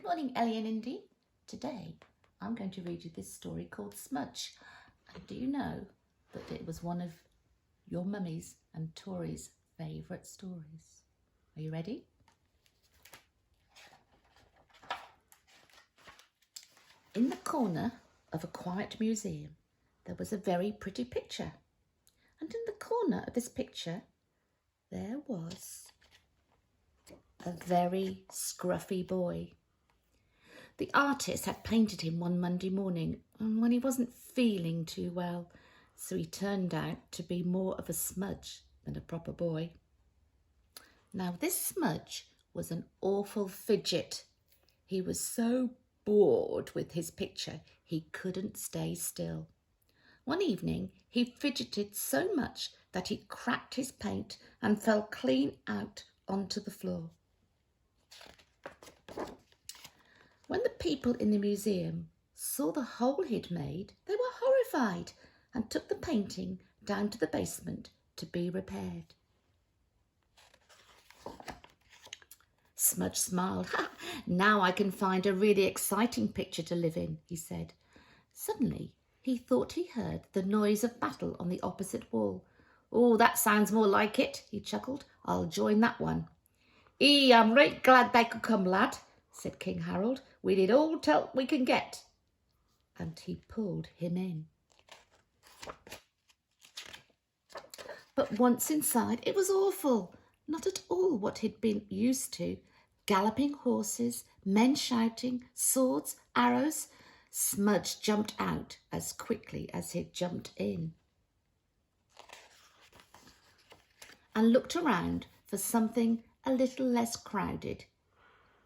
morning, Ellie and Indy. Today, I'm going to read you this story called Smudge. And do you know that it was one of your mummy's and Tori's favourite stories? Are you ready? In the corner of a quiet museum, there was a very pretty picture. And in the corner of this picture, there was a very scruffy boy. The artist had painted him one Monday morning when he wasn't feeling too well, so he turned out to be more of a smudge than a proper boy. Now this smudge was an awful fidget. He was so bored with his picture he couldn't stay still. One evening he fidgeted so much that he cracked his paint and fell clean out onto the floor. When the people in the museum saw the hole he'd made, they were horrified and took the painting down to the basement to be repaired. Smudge smiled. Now I can find a really exciting picture to live in, he said. Suddenly, he thought he heard the noise of battle on the opposite wall. Oh, that sounds more like it, he chuckled. I'll join that one. I'm right glad they could come, lad, said King Harold. We did all help we can get. And he pulled him in. But once inside, it was awful. Not at all what he'd been used to. Galloping horses, men shouting, swords, arrows. Smudge jumped out as quickly as he'd jumped in and looked around for something a little less crowded.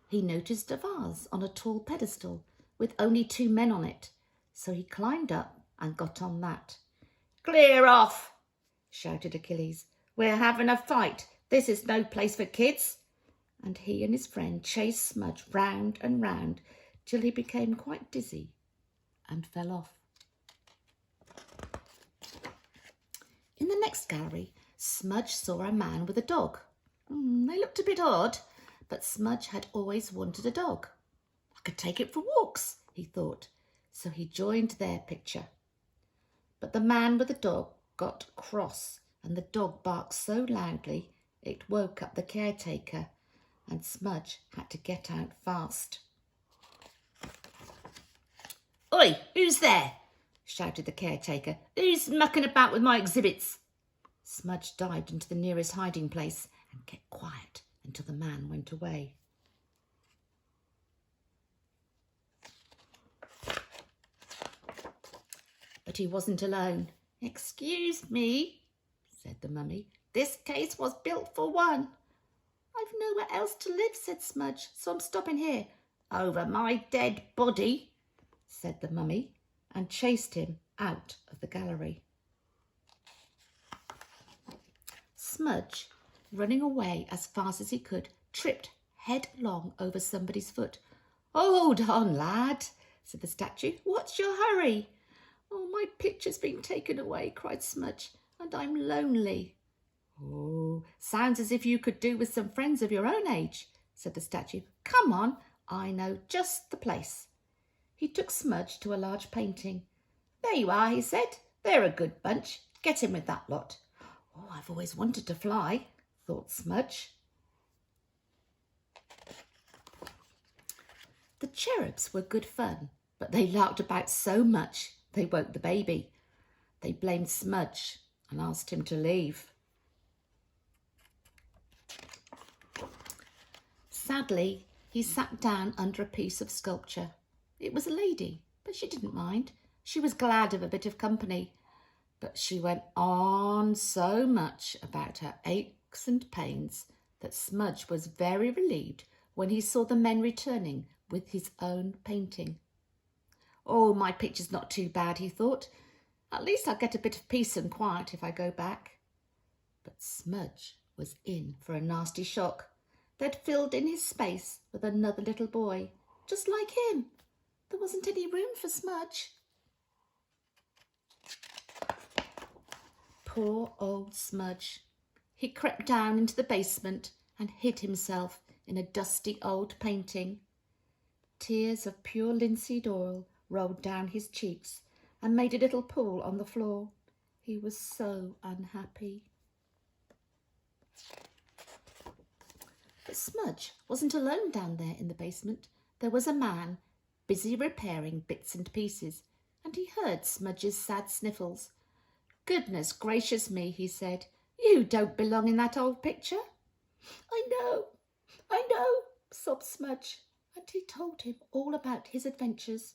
He noticed a vase on a tall pedestal with only 2 men on it, so he climbed up and got on that. Clear off, shouted Achilles. We're having a fight. This is no place for kids. And he and his friend chased Smudge round and round till he became quite dizzy and fell off. In the next gallery, Smudge saw a man with a dog. They looked a bit odd, but Smudge had always wanted a dog. I could take it for walks, he thought, so he joined their picture. But the man with the dog got cross, and the dog barked so loudly it woke up the caretaker, and Smudge had to get out fast. Oi, who's there? Shouted the caretaker. Who's mucking about with my exhibits? Smudge dived into the nearest hiding place and kept quiet until the man went away. But he wasn't alone. Excuse me, said the mummy. This case was built for one. I've nowhere else to live, said Smudge, so I'm stopping here. Over my dead body, said the mummy, and chased him out of the gallery. Smudge, running away as fast as he could, tripped headlong over somebody's foot. Hold on, lad, said the statue. What's your hurry? Oh, my picture's been taken away, cried Smudge, and I'm lonely. Oh, sounds as if you could do with some friends of your own age, said the statue. Come on, I know just the place. He took Smudge to a large painting. There you are, he said. They're a good bunch. Get in with that lot. Oh, I've always wanted to fly, thought Smudge. The cherubs were good fun, but they larked about so much they woke the baby. They blamed Smudge and asked him to leave. Sadly, he sat down under a piece of sculpture. It was a lady, but she didn't mind. She was glad of a bit of company. But she went on so much about her aches and pains that Smudge was very relieved when he saw the men returning with his own painting. Oh, my picture's not too bad, he thought. At least I'll get a bit of peace and quiet if I go back. But Smudge was in for a nasty shock. They'd filled in his space with another little boy, just like him. There wasn't any room for Smudge. Poor old Smudge. He crept down into the basement and hid himself in a dusty old painting. Tears of pure linseed oil rolled down his cheeks and made a little pool on the floor. He was so unhappy. But Smudge wasn't alone down there in the basement. There was a man busy repairing bits and pieces, and he heard Smudge's sad sniffles. "Goodness gracious me," he said. "You don't belong in that old picture." I know, sobbed Smudge, and he told him all about his adventures.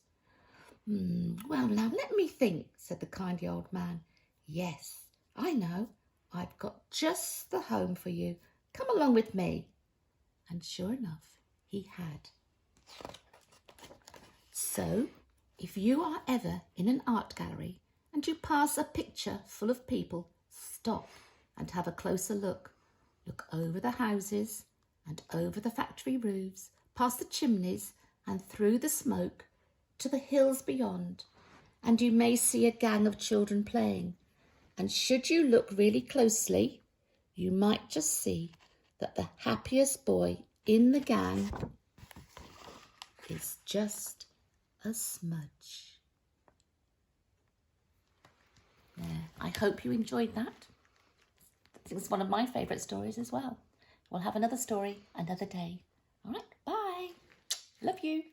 Well, now let me think," said the kindly old man. "Yes, I know. I've got just the home for you. Come along with me." And sure enough, he had. So, if you are ever in an art gallery and you pass a picture full of people, stop and have a closer look. Look over the houses and over the factory roofs, past the chimneys and through the smoke to the hills beyond, and you may see a gang of children playing. And should you look really closely, you might just see that the happiest boy in the gang is just a Smudge. Yeah, I hope you enjoyed that. I think it's one of my favourite stories as well. We'll have another story another day. All right, bye. Love you.